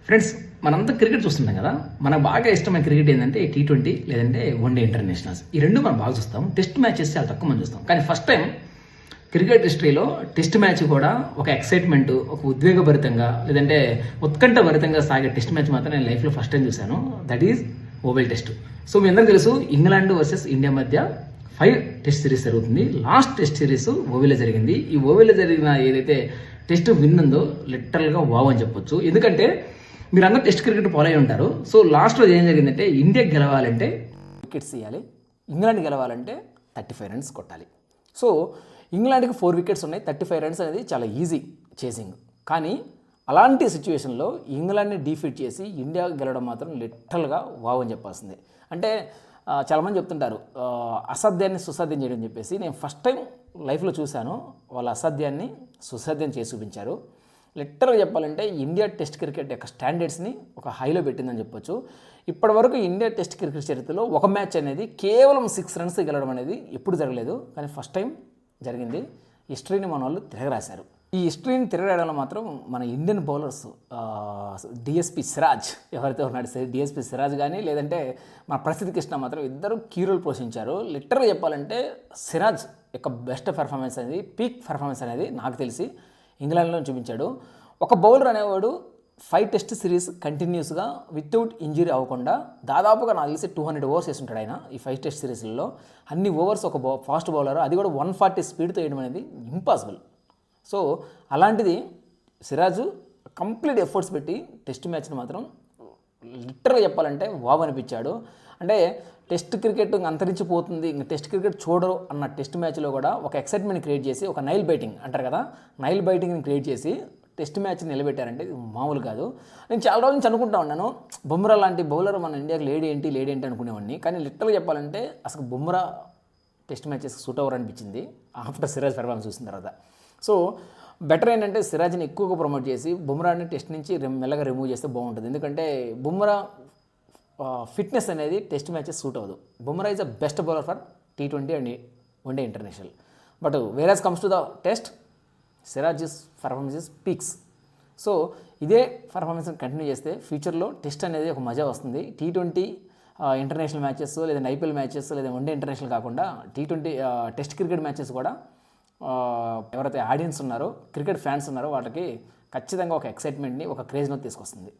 Friends, మనంతా cricket చూస్తుంటాం కదా. మనకు బాగా ఇష్టమైన క్రికెట్ ఏంటంటే T20 లేదంటే వన్డే ఇంటర్నేషనల్స్. ఈ రెండు మనం బాగా చూస్తాం. టెస్ట్ మ్యాచెస్ చాలా తక్కువ మంది చూస్తాం. కానీ ఫస్ట్ టైం క్రికెట్ హిస్టరీలో టెస్ట్ మ్యాచ్ కూడా ఒక ఎక్సైట్మెంట్, ఒక ఉద్వేగభరితంగా లేదంటే ఉత్కంఠభరితంగా సాగే టెస్ట్ మ్యాచ్ మాత్రం నేను లైఫ్లో ఫస్ట్ టైం చూశాను. That is Oval test. So మీ అందరికీ తెలుసు, ఇంగ్లాండ్ వర్సెస్ ఇండియా మధ్య 5 టెస్ట్ సిరీస్ జరుగుతుంది. లాస్ట్ టెస్ట్ సిరీస్ ఓవెల్లో జరిగింది. ఈ ఓవెల్లో జరిగిన ఏదైతే టెస్ట్ విన్ ఉందో లిటరల్గా వావ్ అని చెప్పొచ్చు. ఎందుకంటే మీరు అందరూ టెస్ట్ క్రికెట్ ఫాలో అయి ఉంటారు. సో లాస్ట్లో ఏం జరిగిందంటే, ఇండియా గెలవాలంటే వికెట్స్ ఇవ్వాలి, ఇంగ్లాండ్ గెలవాలంటే 35 రన్స్ కొట్టాలి. సో ఇంగ్లాండ్కి 4 వికెట్స్ ఉన్నాయి. 35 రన్స్ అనేది చాలా ఈజీ చేసింగ్. కానీ అలాంటి సిచ్యువేషన్లో ఇంగ్లాండ్ని డిఫీట్ చేసి ఇండియా గెలవడం మాత్రం లిటరల్గా వావ్ అని చెప్పాల్సిందే. అంటే చాలామంది చెప్తుంటారు అసాధ్యాన్ని సుసాధ్యం చేయడం అని చెప్పేసి. నేను ఫస్ట్ టైం లైఫ్లో చూశాను, వాళ్ళ అసాధ్యాన్ని సుసాధ్యం చేసి చూపించారు. లిటరల్గా చెప్పాలంటే ఇండియా టెస్ట్ క్రికెట్ యొక్క స్టాండర్డ్స్ని ఒక హైలో పెట్టిందని చెప్పొచ్చు. ఇప్పటివరకు ఇండియా టెస్ట్ క్రికెట్ చరిత్రలో ఒక మ్యాచ్ అనేది కేవలం 6 రన్స్ గెలవడం అనేది ఎప్పుడు జరగలేదు. కానీ ఫస్ట్ టైం జరిగింది. హిస్టరీని మన వాళ్ళు తిరగరాశారు. ఈ హిస్టరీని తిరగరాయడంలో మాత్రం మన ఇండియన్ బౌలర్స్ డిఎస్పి సిరాజ్ ఎవరైతే ఉన్నాడు, డిఎస్పి సిరాజ్ కానీ లేదంటే మన ప్రసిద్ధ్ కృష్ణ మాత్రం ఇద్దరు కీ రోల్ పోషించారు. లిటరల్గా చెప్పాలంటే సిరాజ్ యొక్క బెస్ట్ పెర్ఫార్మెన్స్ అనేది, పీక్ పెర్ఫార్మెన్స్ అనేది నాకు తెలిసి ఇంగ్లాండ్లో చూపించాడు. ఒక బౌలర్ అనేవాడు 5 టెస్ట్ సిరీస్ కంటిన్యూస్గా వితౌట్ ఇంజరీ అవ్వకుండా దాదాపుగా నాకు తెలిసి 200 ఓవర్స్ వేస్తుంటాడు ఆయన. ఈ 5 టెస్ట్ సిరీస్లలో అన్ని ఓవర్స్ ఒక ఫాస్ట్ బౌలర్, అది కూడా 140 స్పీడ్తో వేయడం అనేది ఇంపాసిబుల్. సో అలాంటిది సిరాజు కంప్లీట్ ఎఫర్ట్స్ పెట్టి టెస్ట్ మ్యాచ్ని మాత్రం లిటరల్గా చెప్పాలంటే వావ్ అనిపించాడు. అంటే టెస్ట్ క్రికెట్ అంతరించిపోతుంది, ఇంకా టెస్ట్ క్రికెట్ చూడరు అన్న టెస్ట్ మ్యాచ్లో కూడా ఒక ఎక్సైట్మెంట్ క్రియేట్ చేసి, ఒక నైల్ బైటింగ్ అంటారు కదా, నైల్ బైటింగ్ని క్రియేట్ చేసి టెస్ట్ మ్యాచ్ని నిలబెట్టారంటే ఇది మామూలు కాదు. నేను చాలా రోజుల నుంచి అనుకుంటా ఉన్నాను, బుమ్రా లాంటి బౌలర్ మన ఇండియాకి లేడీ ఏంటి అనుకునేవాడిని. కానీ లిటరల్గా చెప్పాలంటే అసలు Bumrah test matches suit over అనిపించింది ఆఫ్టర్ సిరాజ్ పెర్ఫార్మెన్స్ చూసిన తర్వాత. సో బెటర్ ఏంటంటే సిరాజ్ని ఎక్కువగా ప్రమోట్ చేసి బుమ్రాని టెస్ట్ నుంచి మెల్లగా రిమూవ్ చేస్తే బాగుంటుంది. ఎందుకంటే బుమ్రా ఫిట్నెస్ అనేది టెస్ట్ మ్యాచెస్ సూట్ అవ్వదు. Bumrah is the best bowler for T20 and one day international. But whereas comes to the test, Siraj performance peaks. So ఇదే పర్ఫార్మెన్స్ కంటిన్యూ చేస్తే ఫ్యూచర్లో టెస్ట్ అనేది ఒక మజా వస్తుంది. T20 ఇంటర్నేషనల్ మ్యాచెస్ లేదా IPL మ్యాచెస్ లేదా వన్డే ఇంటర్నేషనల్ కాకుండా T20 టెస్ట్ క్రికెట్ మ్యాచెస్ కూడా ఎవరైతే ఆడియన్స్ ఉన్నారో, క్రికెట్ ఫ్యాన్స్ ఉన్నారో వాళ్ళకి ఖచ్చితంగా ఒక ఎక్సైట్మెంట్ని, ఒక క్రేజ్ను తీసుకొస్తుంది.